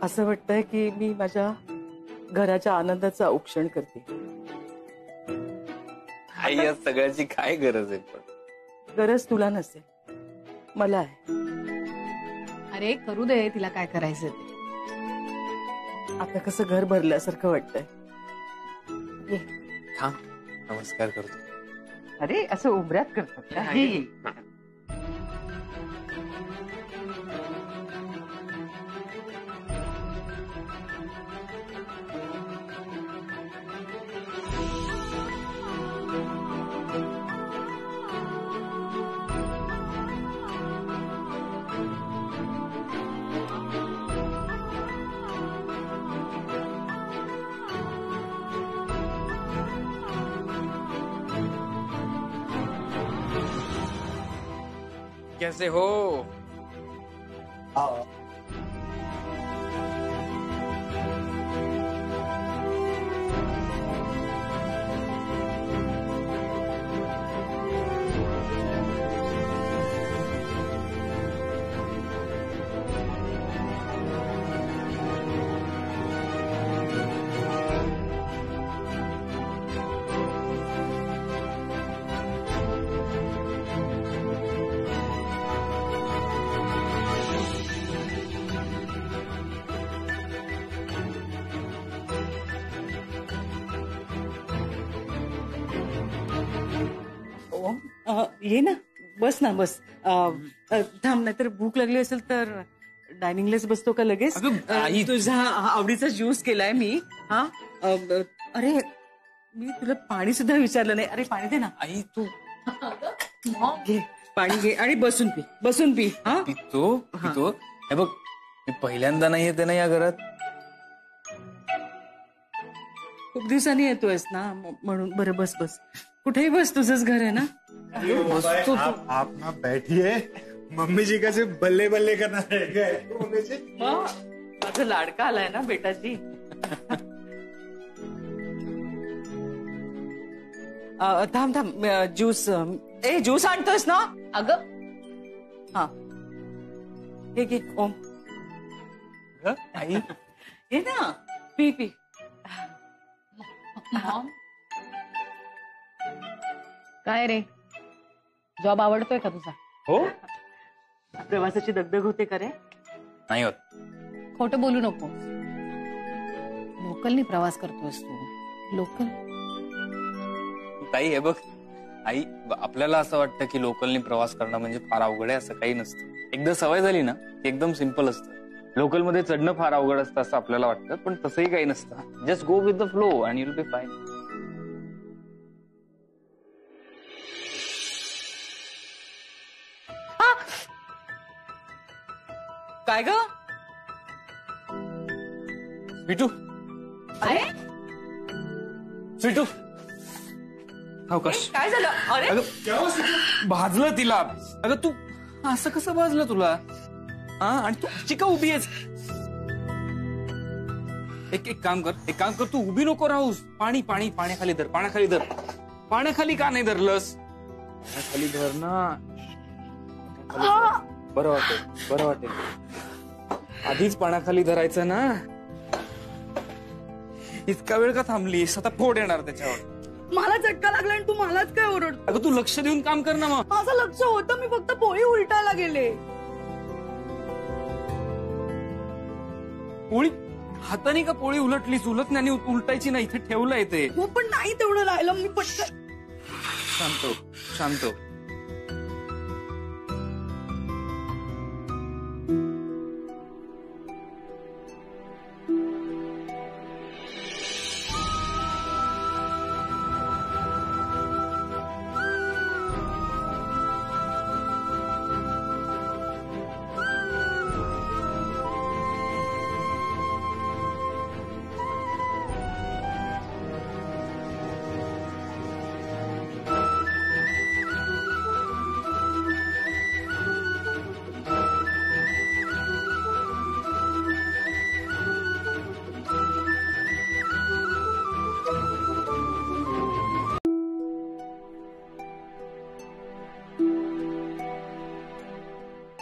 असं वाटतंय की मी माझ्या घराच्या आनंदाचं औक्षण करते. आई, या सगळ्याची काय गरज आहे? पण गरज तुला नसेल, मला आहे. अरे करू दे, तिला काय करायचं ते. आता कसं घर भरल्यासारखं वाटतंय. ये. थांब, नमस्कार करतो. अरे असं उभऱ्यात करतात का? ये, ये. कैसे हो? ये ना, बस ना, बस. थांब, नाहीतर भूक लागली असेल तर डायनिंगलाच बसतो का लगेच? तुझा आवडीचा ज्यूस केलाय मी. हा, अरे मी तुला पाणी सुद्धा विचारलं नाही. अरे पाणी दे ना. आई तू घे, पाणी घे आणि बसून पी, बसून पी. हा, पितो पितो. हे बघ, मी पहिल्यांदा नाही येते ना या घरात. खूप दिवसांनी येतोयस ना, म्हणून. बरं बस बस, कुठेही बस, तुझंच घर आहे ना. आप ना बैठिए. मम्मी जी कैसे बल्ले बल्ले करना रहेगा. माझं लाडका आलाय ना बेटाजी. थांब थांब, ज्यूस. ज्यूस आणतोस ना? अगं हा, हे घे ओम. आई हे ना, पी पी. मॉम, काय रे, जॉब आवडतोय का तुझा? हो. प्रवासाची दगदग होते का रे? नाही होत. खोटं बोलू नको. लोकलनी प्रवास करतोयस तू. लोकल ताई, हे बघ आई, आपल्याला असं वाटतं की लोकलनी प्रवास करणं म्हणजे फार अवघड आहे. असं काही नसतं. एकदा सवय झाली ना, एकदम सिंपल असतं. लोकलमध्ये चढणं फार अवघड असतं असं आपल्याला वाटतं, पण तसंही काही नसतं. Just go with the flow and you will be fine. काय ग? स्वीटू, अरे स्वीटू, अवकाश. काय झालं? अरे अगं भाजलं तिला. अगं तू असं कसं भाजलं तुला? हा, आणि तू चिका उभी आहेस. एक काम कर, तू उभी नको राहूस. पाण्याखाली धर, पाण्याखाली का नाही धरलंस? पाण्याखाली धर ना. बरं वाटेल. आधीच पाण्याखाली धरायचं ना. इतका वेळ का थांबलीस? आता फोड येणार त्याच्यावर. मला झटका लागला आणि तू मलाच काय ओरडतो? अगं तू लक्ष देऊन काम कर ना. मग माझं लक्ष होतं, मी फक्त पोळी उलटायला गेले. पोळी हाताने का पोळी उलटलीस? उलटण्याने उलटायची नाही, इथे ठेवलंय ते. हो, पण नाही तेवढं राहिलं. मी पटकन. शांत.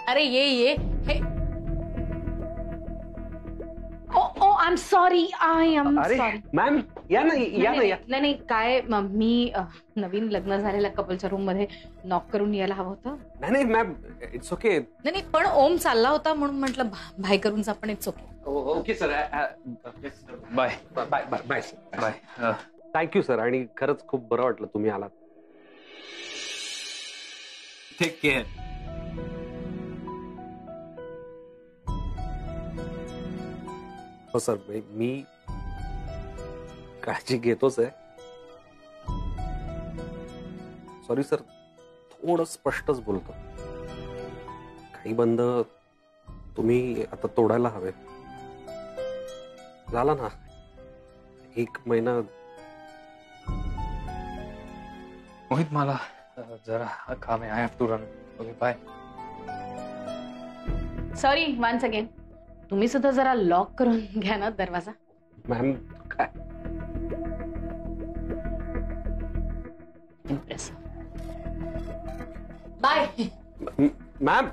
अरे ये हे आय एम सॉरी. अरे सॉरी मॅम या ना या ना या. नाही काय मी नवीन लग्न झालेल्या कपलच्या रूम मध्ये नॉक करून यायला हवं होतं. नाही मॅम इट्स ओके. नाही पण ओम चालला होता म्हणून म्हटलं भाई करून पण it's okay. Okay sir. Bye bye bye bye sir. Bye. Thank you sir. आणि खरंच खूप बरं वाटलं तुम्ही आलात. Take care. हो सर मी काळजी घेतोच आहे. Sorry sir. थोडं स्पष्टच बोलतो. काही बंद तुम्ही आता तोडायला हवे. झाला ना 1 महिना. मोहित मला जरा काम आहे. I have to run. Okay bye. Sorry once again. तुम्ही सुद्धा जरा लॉक करून घ्या ना दरवाजा. मॅम काय इम्प्रेस. बाय. मॅम.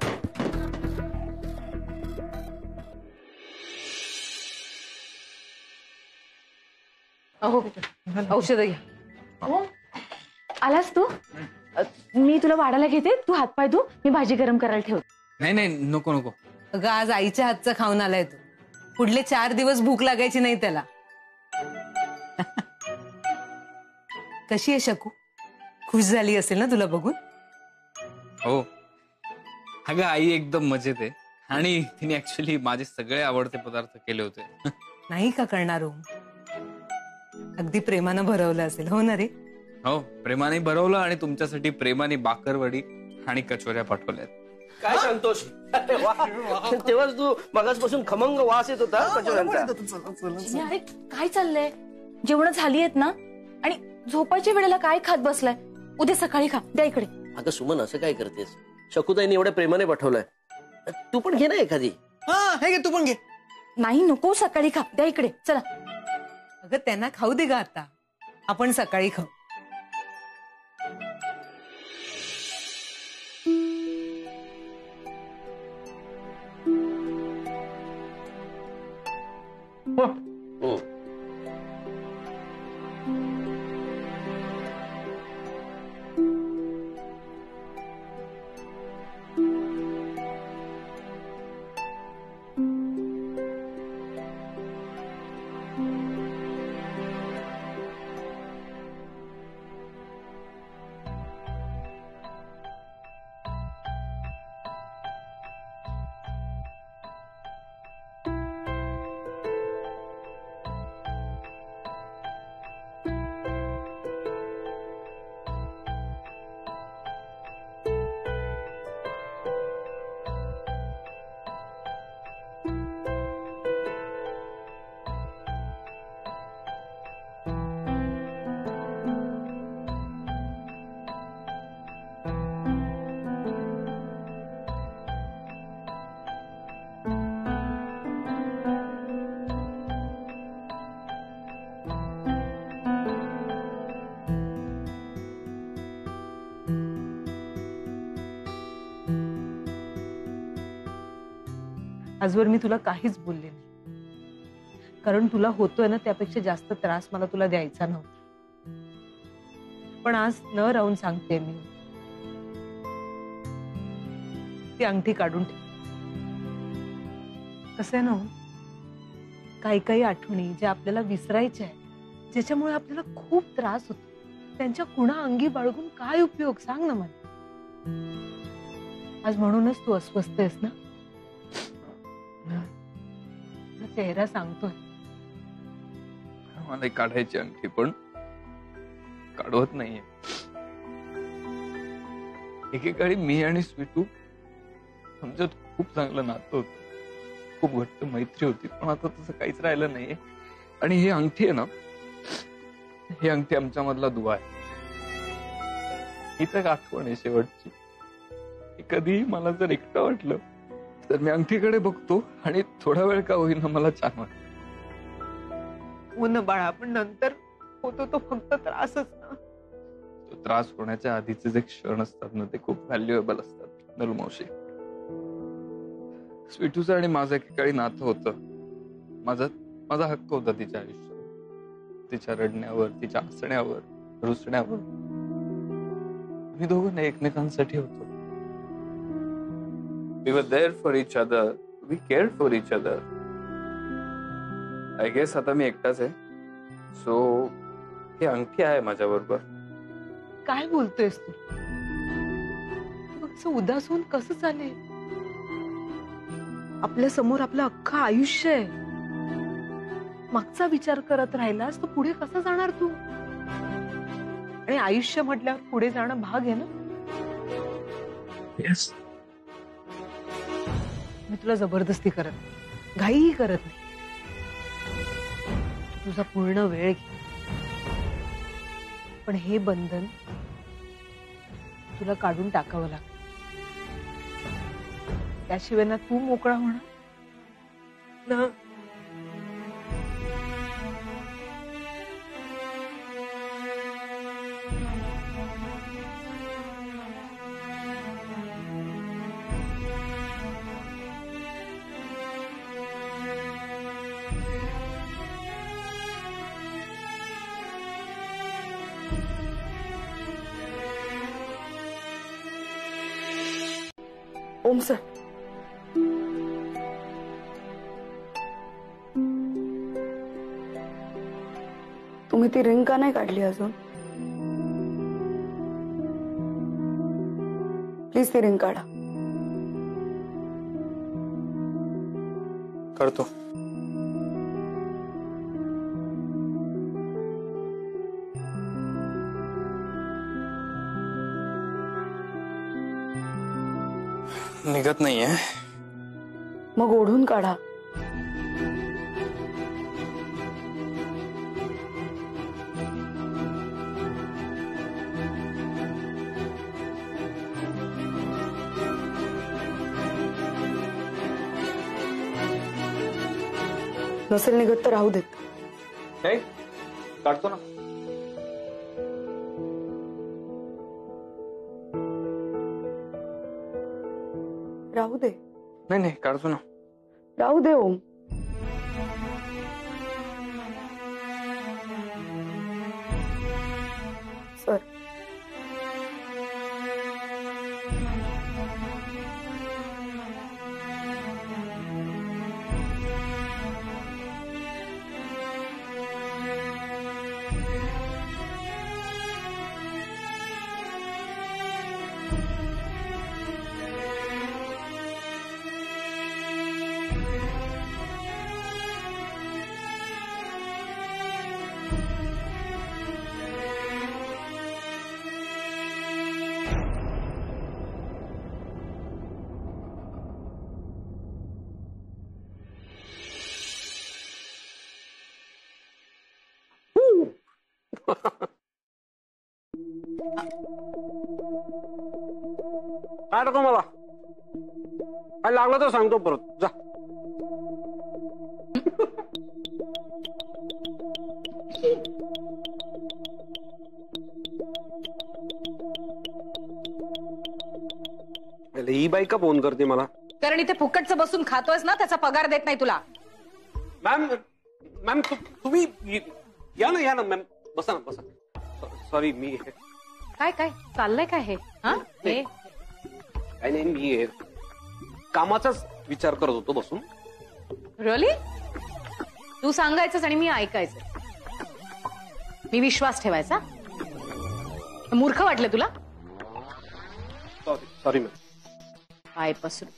अहो औषध घ्या. आलास तू. मी तुला वाढायला घेते. तू हातपाय धु. मी भाजी गरम करायला ठेवते. नाही नको नको. अगं आज आईच्या हातचं खाऊन आलाय तू. पुढले 4 दिवस भूक लागायची नाही त्याला. कशी आहे शकू? खुश झाली असेल ना तुला बघून? हो अगं आई एकदम मजेत आहे. आणि तिने ऍक्च्युली माझे सगळे आवडते पदार्थ केले होते. नाही का करणार हो? अगदी प्रेमानं भरवलं असेल हो ना रे? हो प्रेमाने भरवलं. आणि तुमच्यासाठी प्रेमाने बाकरवडी आणि कचोऱ्या पाठवल्यात. काय संतोष. तेव्हाच तू मगाचपासून खमंग वास येत होता कचोऱ्यांचा. अरे काय चाललंय? जेवण झाली आहेत ना? आणि झोपायच्या वेळेला काय खात बसलाय? उद्या सकाळी खा. द्या इकडे. अगं सुमन असं काय करतेस? शकुताईने एवढ्या प्रेमाने पाठवलंय. तू पण घे ना एखादी. हे घे तू पण घे. नाही नको सकाळी खा. द्या इकडे. चला. अगं त्यांना खाऊ दे ग आता. आपण सकाळी खाऊ. आजवर मी तुला काहीच बोलले नाही. कारण तुला होतोय ना त्यापेक्षा जास्त त्रास मला तुला द्यायचा नव्हता. पण आज न राहून सांगते मी. ती अंगठी काढून ठेव. कसं आहे ना, काही आठवणी ज्या आपल्याला विसरायच्या आहेत, ज्याच्यामुळे आपल्याला खूप त्रास होतो, त्यांच्या कुणा अंगी बाळगून काय उपयोग सांग ना मला. आज म्हणूनच तू अस्वस्थ आहेस ना. चेहरा सांगतोय. मला काढायची अंगठी पण काढवत नाहीये. एकेकाळी मी आणि स्वीटू आमच्यात खूप चांगलं नातं होतं, खूप घट्ट मैत्री होती. पण आता तसं काहीच राहिलं नाहीये. आणि ही अंगठी आहे ना, ही अंगठी आमच्या मधला दुवा आहे. हीच एक आठवण आहे शेवटची. कधीही मला जर एकटं वाटलं तर मी अंगठीकडे बघतो आणि थोडा वेळ का होईना मला छान वाटतं. हो ना बाळा, पण नंतर होतो तो फक्त त्रासच ना. तो त्रास होण्याच्या आधीचे जे क्षण असतात ना, ते खूप व्हॅल्युएबल असतात. नलू मावशी, स्वीटूचं आणि माझं एकेकाळी नातं होतं. माझं माझा हक्क होता तिच्या आयुष्यात, तिच्या रडण्यावर, तिच्या हसण्यावर, रुसण्यावर. आम्ही दोघं एकमेकांसाठी होतो. We were there for each other. We cared for each other. I guess आता मी एकटाच आहे. सो हे अंगठी आहे माझ्या बरोबर. काय बोलतोयस तू? असं उदास होऊन कसं चालेल? आपल्या समोर आपलं अख्खं आयुष्य आहे. मागचा विचार करत राहिलास तर पुढे कसं जाणार तू? आणि आयुष्य म्हटल्यावर पुढे जाणं भाग आहे ना. येस. मी तुला जबरदस्ती करत नाही, घाईही करत नाही. तुझा पूर्ण वेळ घे. पण हे बंधन तुला काढून टाकावं लागेल. त्याशिवाय ना तू मोकळा होणार ना ओम सर, तुम्ही ती रिंग का नाही काढली अजून? प्लीज ती रिंग काढा. करतो. निघत नाहीये. मग ओढून काढा. नसेल निघत तर राहू देत. काढतो ना. राहू दे. नाही नाही, काढतो ना. राहू दे ओम. सर, काय नको मला. काय लागलं तर सांगतो परत. जा. ही बाई का फोन करते मला? कारण इथे फुकटचं बसून खातोयस ना, त्याचा पगार देत नाही तुला. मॅम मॅम तुम्ही या ना मॅम. बसा ना, बसा. सॉरी, मी काय काय चाललंय काय हे? हे काय नाही, मी कामाचाच विचार करत होतो बसून. रिअली? तू सांगायचंस आणि मी ऐकायचं. मी विश्वास ठेवायचा? मूर्ख वाटलं तुला? Sorry ma'am. पायपासून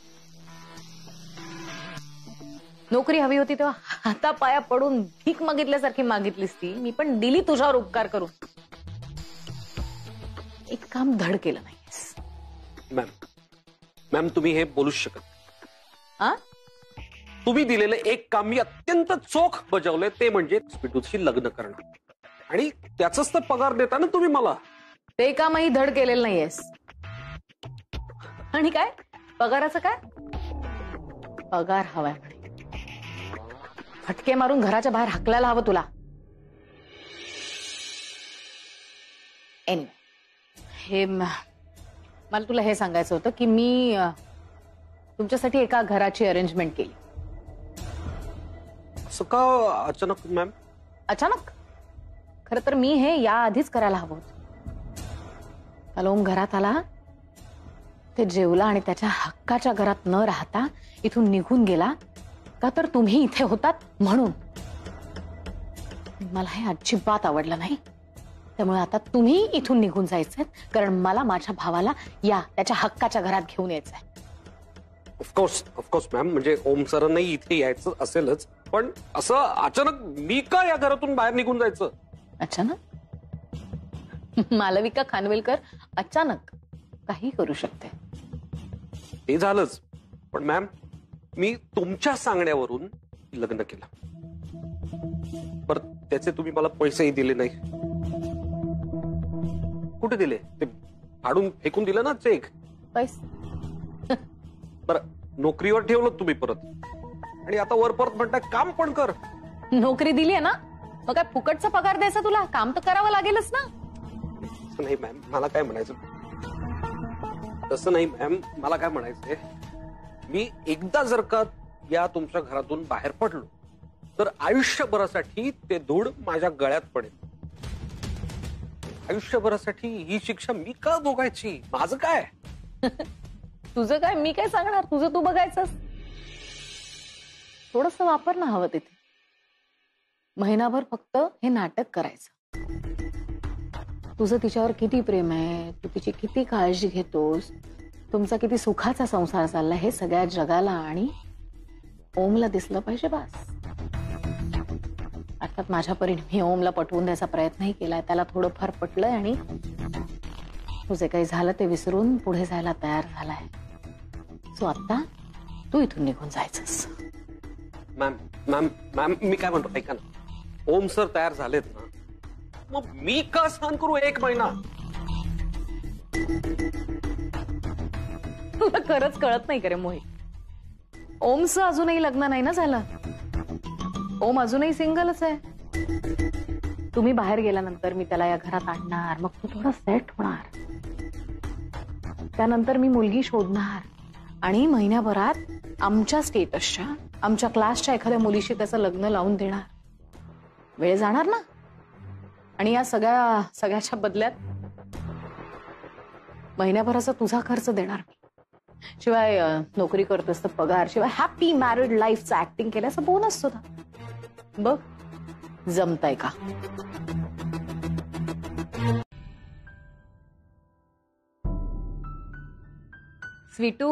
नोकरी हवी होती तेव्हा हातापाया पडून भीक मागितल्यासारखी मागितलीस ती. मी पण दिली तुझ्यावर उपकार करून. एक काम धड केलं नाहीस. मॅम तुम्ही हे बोलूच शकत. तुम्ही दिलेलं एक काम मी अत्यंत चोख बजावलंय, ते म्हणजे स्पिटूशी लग्न करणं. आणि त्याचाच तर पगार देता ना तुम्ही मला. ते कामही धड केलेलं नाहीयेस. आणि काय पगाराचं काय? पगार हवाय म्हणे. फटके मारून घराच्या बाहेर हाकलायला हवं तुला. हे मला तुला हे सांगायचं होतं की मी तुमच्यासाठी एका घराची अरेंजमेंट केली. असं का अचानक मॅम? अचानक खरं तर मी हे याआधीच करायला हवं होतं. काल ओम घरात आला, ते जेवला आणि त्याच्या हक्काच्या घरात न राहता इथून निघून गेला का तर तुम्ही इथे होतात म्हणून. मला हे अजिबात आवडलं नाही. त्यामुळे आता तुम्ही इथून निघून जायचंय, कारण मला माझ्या भावाला या त्याच्या हक्काच्या घरात घेऊन यायचंय. ऑफकोर्स मॅम, म्हणजे ओम सरांनाही इथे यायचं असेलच, पण असं अचानक मी का या घरातून बाहेर निघून जायचं? अचानक? मालविका खानविलकर अचानक काही करू शकते. ते झालंच, पण मॅम मी तुमच्या सांगण्यावरून लग्न केलं. परत त्याचे तुम्ही मला पैसेही दिले नाही. कुठे दिले? ते फाडून फेकून दिलं ना चेक. पैसे? बरं, नोकरीवर ठेवलं तुम्ही परत, आणि आता वर परत म्हणताय काम पण कर. नोकरी दिली आहे ना, मग काय फुकटचा पगार द्यायचा तुला? काम तर करावं लागेलच ना. नाही मॅम, मला काय म्हणायचं तसं नाही मॅम. मला काय म्हणायचंय, मी एकदा जर का या तुमच्या घरातून बाहेर पडलो तर आयुष्यभरासाठी ते धूळ माझ्या गळ्यात पडेल. आयुष्यभरासाठी ही शिक्षा मी का भोगायची? माझं काय? तुझं काय मी काय सांगणार? तुझं तू बघायचंस. थोडस वापर ना हवं तिथे. महिनाभर फक्त हे नाटक करायचं. तुझं तिच्यावर किती प्रेम आहे, तू तिची किती काळजी घेतोस, तुमचा किती सुखाचा संसार चालला हे सगळ्या जगाला आणि ओमला दिसलं पाहिजे. बस. अर्थात माझ्या परीने मी ओमला पटवून द्यायचा प्रयत्नही केलाय. त्याला थोडंफार पटलंय आणि तुझे काही झालं ते विसरून पुढे जायला तयार झालाय. सो आता तू इथून निघून जायचंस. मॅम मॅम मॅम मी काय म्हणतो ऐका ना. ओम सर तयार झालेत ना, मग मी का सहन करू 1 महिना? तुला खरंच कळत नाही का रे मोहित? ओमचं अजूनही लग्न नाही ना झालं. ओम अजूनही सिंगलच आहे. तुम्ही बाहेर गेल्यानंतर मी त्याला या घरात आणणार, मग तो थोडा सेट होणार. त्यानंतर मी मुलगी शोधणार आणि महिन्याभरात आमच्या स्टेटसच्या, आमच्या क्लासच्या एखाद्या मुलीशी त्याचं लग्न लावून देणार. वेळ जाणार ना. आणि या सगळ्याच्या बदल्यात महिन्याभराचा तुझा खर्च देणार मी. शिवाय नोकरी करतोस तर पगार, शिवाय हॅपी मॅरिड लाईफचं ऍक्टिंग केल्याचा बोनस सुद्धा. बघ जमतंय का? स्वीटू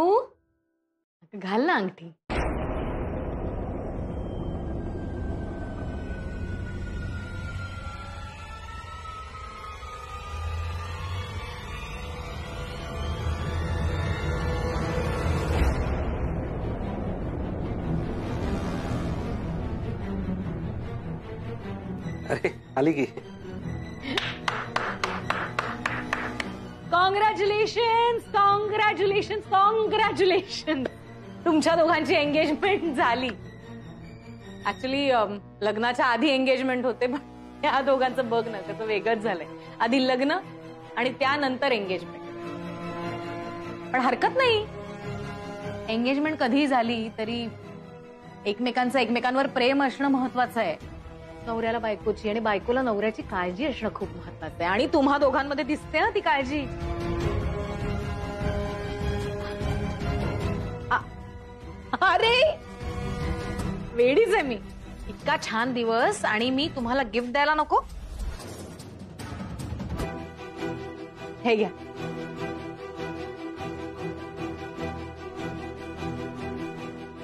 घाल ना अंगठी. अरे आली की. Congratulation, congratulation, congratulation. तुमच्या दोघांची एंगेजमेंट झाली. ऍक्च्युली लग्नाच्या आधी एंगेजमेंट होते, पण या दोघांचं बघ ना त्याचं वेगळंच झालंय. आधी लग्न आणि त्यानंतर एंगेजमेंट. पण हरकत नाही. एंगेजमेंट कधीही झाली तरी एकमेकांचं एकमेकांवर प्रेम असणं महत्वाचं आहे. नवऱ्याला बायकोची आणि बायकोला नवऱ्याची काळजी असणं खूप महत्वाचं आहे. आणि तुम्हा दोघांमध्ये दिसते ना ती काळजी. अरे वेडीच आहे मी. इतका छान दिवस आणि मी तुम्हाला गिफ्ट द्यायला नको? हे घ्या.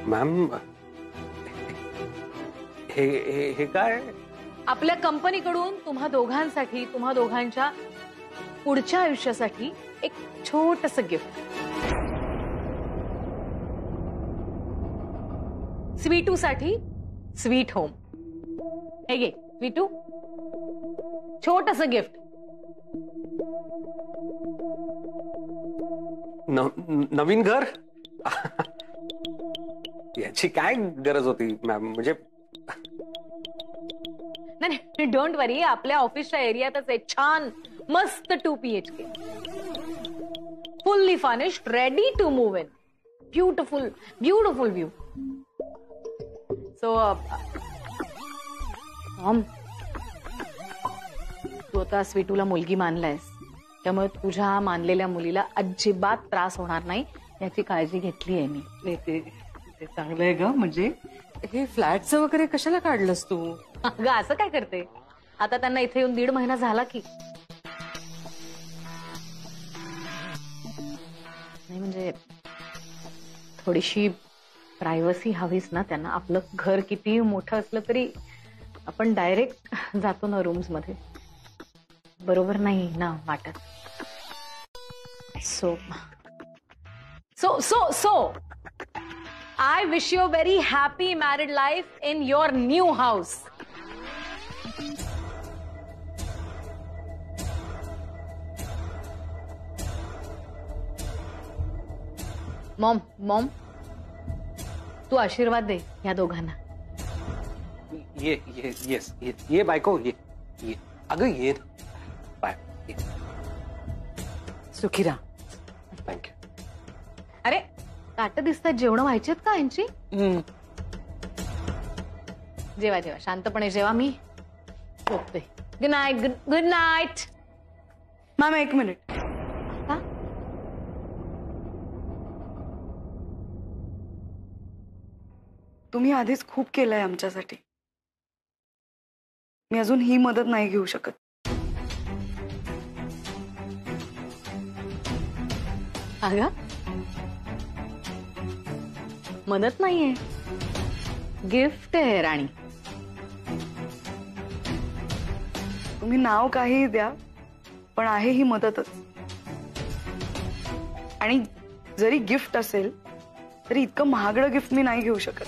मॅम हे काय? आपल्या कंपनीकडून तुम्हा दोघांसाठी, तुम्हा दोघांच्या पुढच्या आयुष्यासाठी एक छोटस गिफ्ट. स्वीटू साठी स्वीट होम. हे घे स्वीटू, छोटस गिफ्ट. नवीन घर? याची काय गरज होती मॅम? म्हणजे नाही, डोंट वरी. आपल्या ऑफिसच्या एरियातच एक छान मस्त 2 BHK, fully furnished, ready to move in. Beautiful beautiful view. So mom, तू आता स्वीटूला मुलगी मानलायस, त्यामुळे तुझ्या मानलेल्या मुलीला अजिबात त्रास होणार नाही याची काळजी घेतली आहे मी. नाही, ते चांगलं आहे ग. म्हणजे हे फ्लॅटचं वगैरे कशाला काढलंस तू? अगं असं काय करते, आता त्यांना इथे येऊन 1.5 महिना झाला की. नाही म्हणजे थोडीशी प्रायव्हसी हवीच ना त्यांना. आपलं घर किती मोठं असलं तरी आपण डायरेक्ट जातो ना रूम्स मध्ये, बरोबर नाही ना वाटत. So I wish you a very happy married life in your new house. Mom, तू आशीर्वाद दे या दोघांना. ये बायको, ये अगं ये बाय. सुखी राहा. थँक्यू. अरे ताट दिसतात, जेवण व्हायची आहेत का यांची? जेवा शांतपणे जेवा, मी झोपते. Good night. Good night. Ma'am 1 minute. का? तुम्ही आधीच खूप केलंय आमच्यासाठी. मी अजून ही मदत नाही घेऊ शकत. अगं मदत नाहीये, गिफ्ट आहे राणी. तुम्ही नाव काहीही द्या, पण आहे ही मदतच. आणि जरी गिफ्ट असेल तरी इतकं महागडं गिफ्ट मी नाही घेऊ शकत.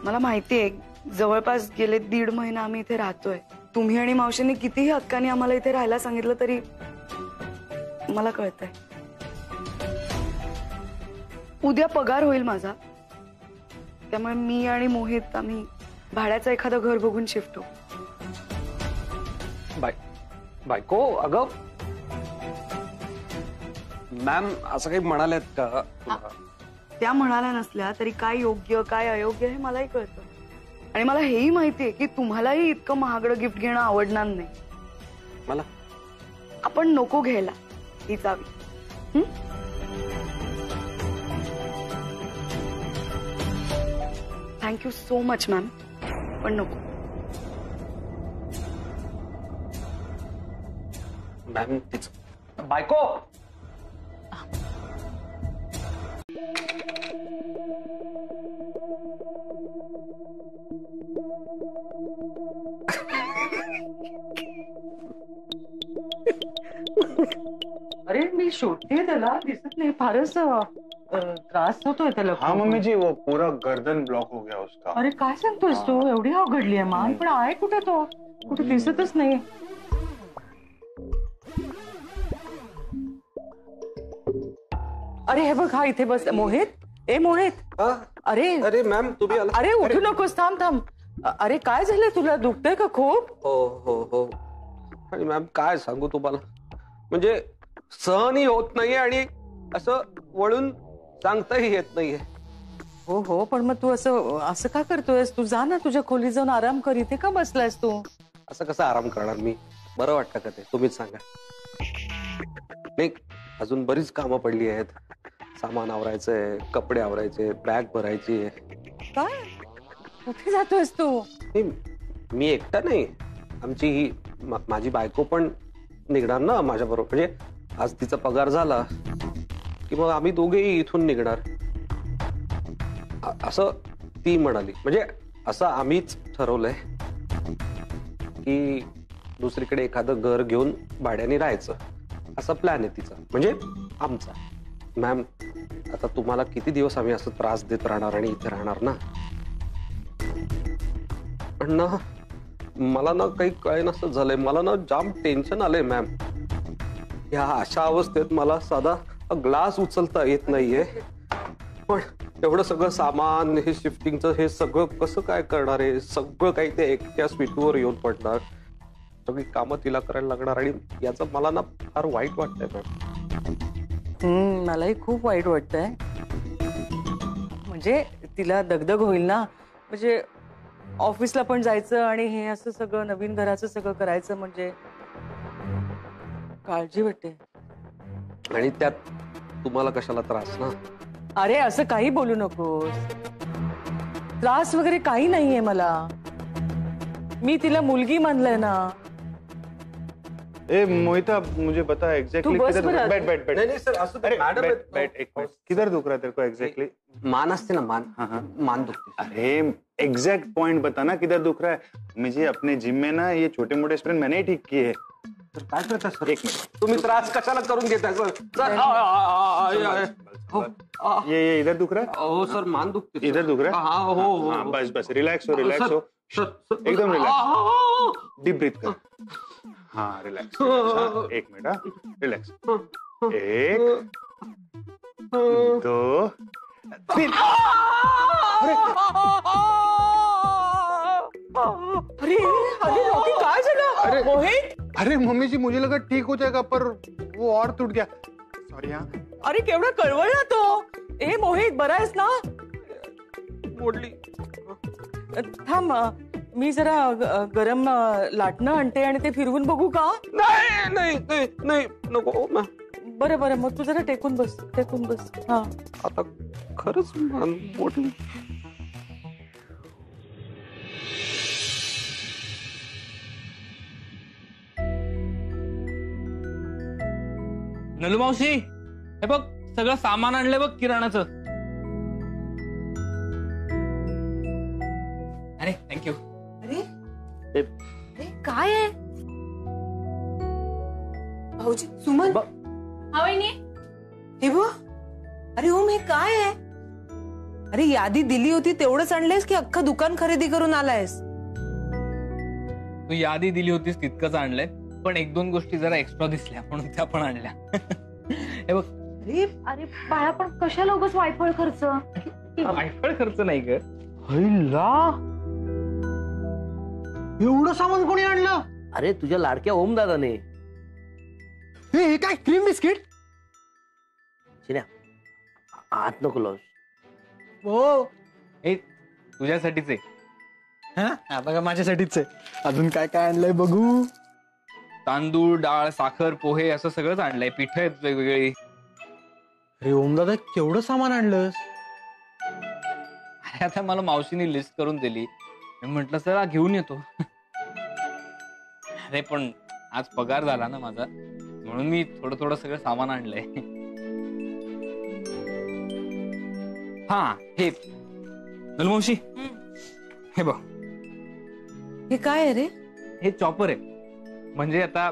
मला माहितीये जवळपास गेले 1.5 महिना आम्ही इथे राहतोय. तुम्ही आणि मावशींनी कितीही हक्काने आम्हाला इथे राहायला सांगितलं तरी मला कळतंय. उद्या पगार होईल माझा, त्यामुळे मी आणि मोहित आम्ही भाड्याचं एखादं घर बघून शिफ्ट होऊ. बायको, अगं मॅम असं काही म्हणाल्यात का? त्या म्हणाल्या नसल्या तरी काय योग्य काय अयोग्य हे मलाही कळतं. आणि मला हेही माहितीये की तुम्हालाही इतकं महागडं गिफ्ट घेणं आवडणार नाही. मला आपण नको घ्यायला ही चावी. थँक्यू सो मच मॅम, पण नको. मॅम तीच बायको. अरे मी शोधते त्याला, दिसत नाही. फारच त्रास होतोय त्याला. हाँ मम्मी जी, वो पूरा गर्दन ब्लॉक हो गया उसका. अरे काय सांगतोस तू? एवढी अवघडली आहे मान? पण आहे कुठे तो? कुठे दिसतच नाही. अरे हे बघ, हा इथे बस. मोहित, ए मोहित. अरे अरे मॅम तुम्ही आला? अरे उठू नकोस, थांब थांब. अरे काय झालंय तुला? दुखतंय का खूप? हो. आणि मॅम काय सांगू तुम्हाला, म्हणजे सहनही होत नाहीये आणि असं वळून सांगताही येत नाहीये. हो, पण मग तू असं का करतोयस? तू जा ना तुझ्या खोलीत जाऊन आराम कर. इथे का बसलायस तू? असं कसं आराम करणार मी? बरं वाटतं का ते? तुम्हीच सांगा. नाही, अजून बरीच कामं पडली आहेत. सामान आवरायचंय, कपडे आवरायचे, बॅग भरायची. काय? कुठे जातोयस तू? मी एकटा नाही, आमची ही माझी बायको पण निघणार ना माझ्या बरोबर. म्हणजे आज तिचा पगार झाला की मग आम्ही दोघेही इथून निघणार असं ती म्हणाली. म्हणजे असं आम्हीच ठरवलंय की दुसरीकडे एखादं घर घेऊन भाड्याने राहायचं, असा प्लॅन आहे तिचा, म्हणजे आमचा. मॅम आता तुम्हाला किती दिवस आम्ही असं त्रास देत राहणार आणि इथे राहणार ना. पण ना मला ना काही कळेनासं झालंय. मला ना जाम टेन्शन आलंय मॅम. या अशा अवस्थेत मला साधा ग्लास उचलता येत नाहीये. पण एवढं सगळं सामान, हे शिफ्टिंगचं हे सगळं कसं काय करणार आहे? सगळं काही ते एकट्या स्वीटूवर येऊन पडणार. सगळी कामं तिला करायला लागणार आणि याचं मला ना फार वाईट वाटतंय मॅम. मलाही खूप वाईट वाटतंय. म्हणजे तिला दगदग होईल ना, म्हणजे ऑफिसला पण जायचं आणि हे असं सगळं नवीन घराचं सगळं करायचं म्हणजे काळजी वाटते. आणि त्यात तुम्हाला कशाला त्रास ना. अरे असं काही बोलू नकोस, त्रास वगैरे काही नाहीये मला. मी तिला मुलगी मानलंय ना. ए मोहिता, मुझे बता एग्जैक्टली तू बस किधर बरं. बैठ बैठ बैठ. नाही नाही सर, असं अरे मॅडम बैठ बैठ एक मिनट. किधर दुख रहा है तेरे को एग्जैक्टली? मान असते ना, मान. हाँ. मान दुखते. अरे एग्जैक्ट पॉइंट बता ना, किधर दुख रहा है. मुझे अपने जिम में ना ये छोटे मोटे स्प्रेन मैंने ही ठीक किए हैं. तर काय करता सर? एक मिनट. तुम्ही त्रास कशाला करून घेताय सर? सर ये इधर दुख रहा है. हो सर, मान दुखते. इधर दुख रहा है. हा हो हो. हाँ, बस बस रिलैक्स हो रिलैक्स हो. एकदम रिलैक्स. डीप ब्रीथ कर. हाँ रिलैक्स. एक मिनट. हाँ रिलैक्स. 1 2 3. अरे अरे रॉकी, काय झालं? अरे मोहित, अरे मम्मी जी, मुझे लगा ठीक हो जाएगा पर वो और टूट गया. सॉरी. हाँ अरे केवढा कळवळला तो. ए मोहित, बरा आहेस ना? मोडली. थांब, मी जरा गरम लाटणं आणते आणि ते फिरवून बघू का? नाही नाही नाही नाही नको. बरं बरं, मग तू जरा टेकून बस, टेकून बस. हा आता खरंच मान मोडली. नलू मावशी, हे बघ सगळं सामान आणलंय बघ किराणाचं. अरे थँक्यू. अरे काय आहे? भाऊजी, सुमन, हा वहिनी. हे बघ. अरे ओम, हे काय आहे? अरे यादी दिली होती तेवढंच आणलंयस की अख्खं दुकान खरेदी करून आलायस? तू यादी दिली होतीस तितकंच आणलंय, पण 1-2 गोष्टी जरा एक्स्ट्रा दिसल्या म्हणून त्या पण आणल्या. हे बघ. अरे अरे बाळा, पण कशाला उगाच वायफळ खर्च? वायफळ खर्च नाही ग. एवढं सामान कोणी आणलं? अरे तुझ्या लाडक्या ओम दादाने. हे काय क्रीम बिस्किट? शिन्या, आत नको लावूस. हो, हे तुझ्यासाठीच आहे. आता का माझ्यासाठीच आहे. अजून काय काय आणलंय बघू. तांदूळ, डाळ, साखर, पोहे असं सगळंच आणलंय. पीठ आहेत वेगवेगळी. अरे ओम दादा, केवढं सामान आणलंस? अरे आता मला मावशीने लिस्ट करून दिली, मी म्हंटल चला घेऊन येतो. अरे पण आज पगार झाला ना माझा, म्हणून मी थोडं थोडं सगळं सामान आणलंय. हा हे नलू मावशी, हे बघ. हे काय आहे रे? हे चॉपर आहे. म्हणजे आता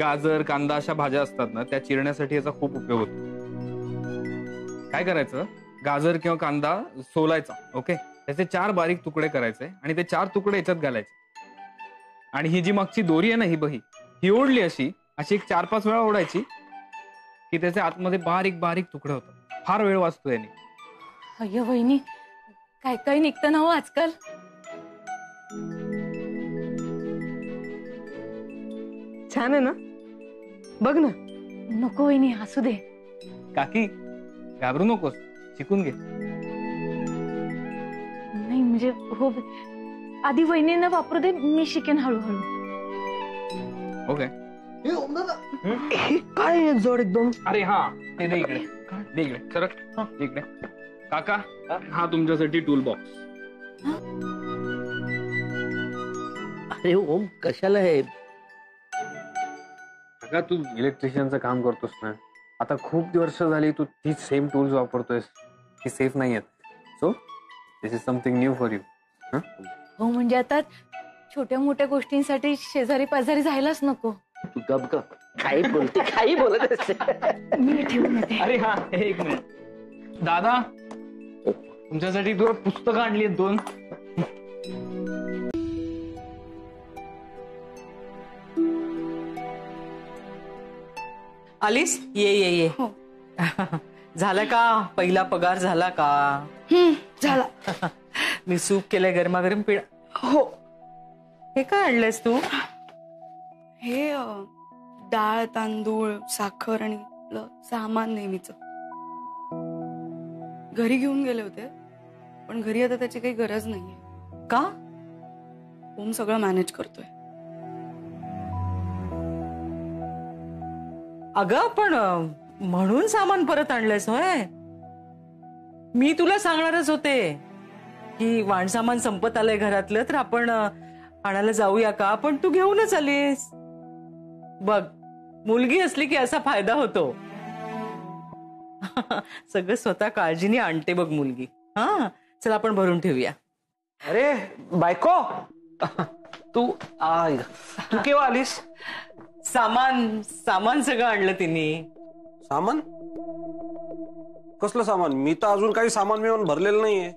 गाजर, कांदा अशा भाज्या असतात ना, त्या चिरण्यासाठी याचा खूप उपयोग होतो. काय करायचं, गाजर किंवा कांदा सोलायचा, ओके, त्याचे 4 बारीक तुकडे करायचे आणि ते 4 तुकडे याच्यात घालायचे. आणि ही जी मागची दोरी आहे ना, ही बही, ही ओढली अशी एक 4-5 वेळा ओढायची की त्याचे आतमध्ये बारीक बारीक तुकडे होतात. फार वेळ वाचतो याने. अय्यो वहिनी, काय काय निघतं ना हो आजकाल. छान आहे ना? बघ ना. नको वहिनी, असू दे. काकी घाबरू नकोस, शिकून घे. नाही म्हणजे हो, आधी वहिनींना वापरू दे, मी शिकेन हळूहळू. ओके. काय जड एकदम. अरे हा, ते दे इकडे, दे इकडे, सरक इकडे. काका, हा तुमच्यासाठी टूल बॉक्स. अरे ओम, कशाला हे? काका, तू इलेक्ट्रिशियनचं काम करतोस ना, आता खूप वर्ष झाली तू तीच सेम टूल्स वापरतोयस. ती सेफ नाही आहेत. So this is something new for you. हो म्हणजे आता छोट्या मोठ्या गोष्टींसाठी शेजारी पाजारी जायलाच नको. तू गप गप, काही बोलते, काही बोलत असते. मी ठेवून येते. अरे हा, एक मिनिट. दादा, तुमच्यासाठी दोन पुस्तकं आणली आहेत, 2. आलीस? ये ये ये. झालं का? पहिला पगार झाला का? झाला. मी सूप केलंय गरमागरम पिळ. हो. हे काय आणलंयस तू? हे डाळ, तांदूळ, साखर आणि आपलं सामान नेहमीच. घरी घेऊन गेले होते पण घरी आता त्याची काही गरज नाहीये. का? ओम सगळं मॅनेज करतोय. अगं पण म्हणून सामान परत आणलंयस होय? मी तुला सांगणारच होते की वाणसामान संपत आलंय घरातलं, तर आपण आणायला जाऊया का, पण तू घेऊनच आलीस. बघ, मुलगी असली की असा फायदा होतो. सगळं स्वतः काळजीने आणते बघ मुलगी. हा, चल आपण भरून ठेवूया. अरे बायको, तू केव्हा आलीस? सामान सगळं आणलं तिने. सामान? कसलं सामान? मी तर अजून काही सामान मिळून भरलेलं नाहीये.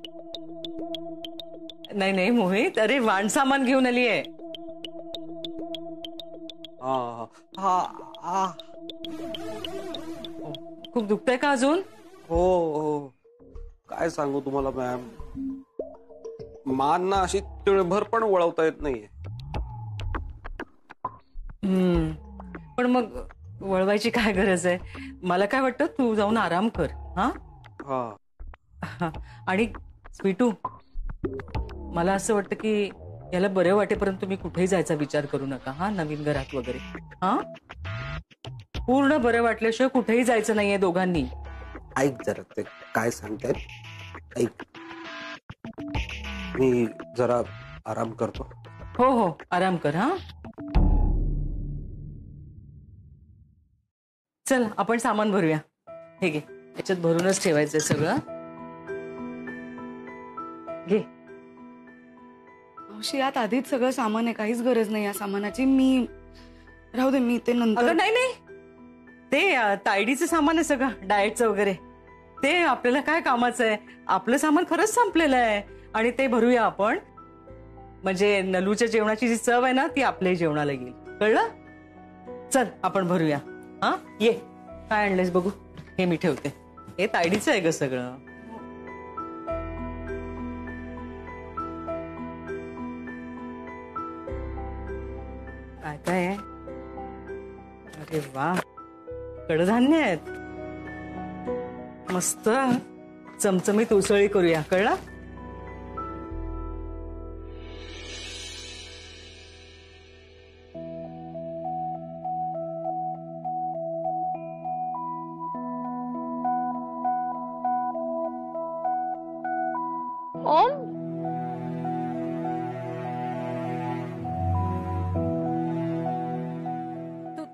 नाही मोहित, अरे वाण सामान घेऊन आली आहे. खूप दुखतंय का अजून? हो, काय सांगू तुम्हाला मॅम, मान ना अशी तिळभर पण वळवता येत नाहीये. पण मग वळवायची काय गरज आहे? मला काय वाटतं, तू जाऊन आराम कर. हा, आणि स्वीटू, मला असं वाटतं की याला बरं वाटेपर्यंत तुम्ही कुठेही जायचा विचार करू नका. हा, नवीन घरात वगैरे. हा, पूर्ण बरं वाटल्याशिवाय कुठेही जायचं नाहीये दोघांनी. ऐक जरा, ते काय सांगतायत ऐक. मी जरा आराम करतो. हो, आराम कर. हा, चल आपण सामान भरूया. हे घे, याच्यात भरूनच ठेवायचंय सगळं. घे. मावशी, यात आधीच सगळं सामान आहे, काहीच गरज नाही या सामानाची. मी राहू दे, मी ते नंतर. अगं नाही, ते तायडीचं सामान आहे सगळं, डाएटचं वगैरे. ते आपल्याला काय कामाचं आहे? आपलं सामान खरंच संपलेलं आहे आणि ते भरूया आपण. म्हणजे नलूच्या जेवणाची जी चव आहे ना, ती आपल्याही जेवणाला येईल. कळलं? चल आपण भरूया. हा, ये. काय आणलंयस बघू? हे मी ठेवते. हे तायडीचं आहे ग सगळं. काय आहे? अरे वा, कडधान्य आहेत. मस्त चमचमीत उसळी करूया. कळलं? ओम,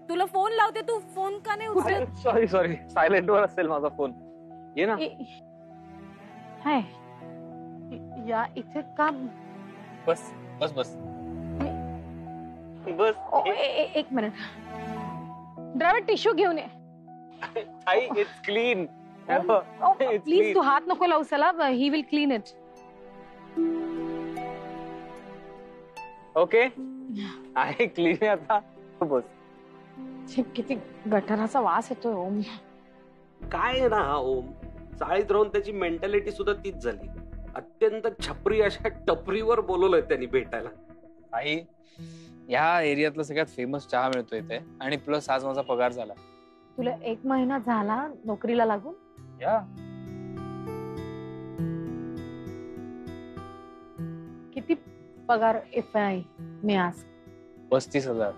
तुला फोन लावते, तू फोन का नाही उचलत? सॉरी, सायलेंट वर असेल माझा फोन. ये ना. हाय, या इथे का? बस. एक मिनिट, ड्रायव्हर टिश्यू घेऊन ये. आई, इट्स क्लीन. प्लीज तू हात नको लावू. चला, he will clean it. Okay, आहे क्लीन आता. बस. किती गटाराचा वास येतोय ओम. काय ना ओम, चाळीत राहून त्याची मेंटॅलिटी सुद्धा तीच झाली. अत्यंत छपरी अशा टपरीवर बोलवलंय त्यांनी भेटायला. आई, या एरियातला सगळ्यात फेमस चहा मिळतो इथे, आणि प्लस आज माझा पगार झाला. तुला 1 महिना झाला नोकरीला लागून? या. किती पगार FI मी आज? 35,000.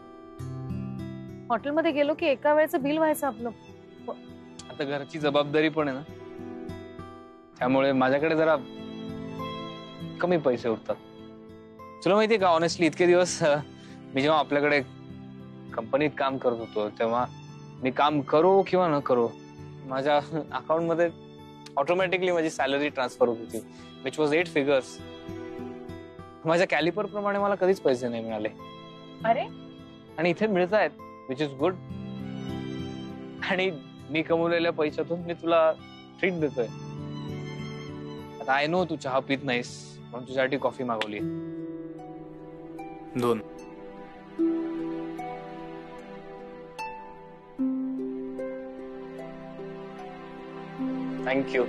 हॉटेलमध्ये गेलो की एका वेळेचं बिल व्हायचं आपलं. आता घरची जबाबदारी पण आहे ना, त्यामुळे माझ्याकडे जरा कमी पैसे उरतात. तुला माहितीये का, ऑनेस्टली इतके दिवस मी जेव्हा आपल्याकडे कंपनीत काम करत होतो, तेव्हा मी काम करो किंवा न करो, माझ्या अकाउंट मध्ये ऑटोमॅटिकली माझी सॅलरी ट्रान्सफर होत होती, विच वॉज 8 फिगर्स. माझ्या कॅलिपर प्रमाणे मला कधीच पैसे नाही मिळाले. अरे, आणि इथे मिळत आहेत, विच इज गुड. आणि मी कमवलेल्या पैशातून मी तुला ट्रीट देतोय. आता आय नो तू चहा पित नाहीस, म्हणून तुझ्यासाठी कॉफी मागवली. 2. थँक्यू.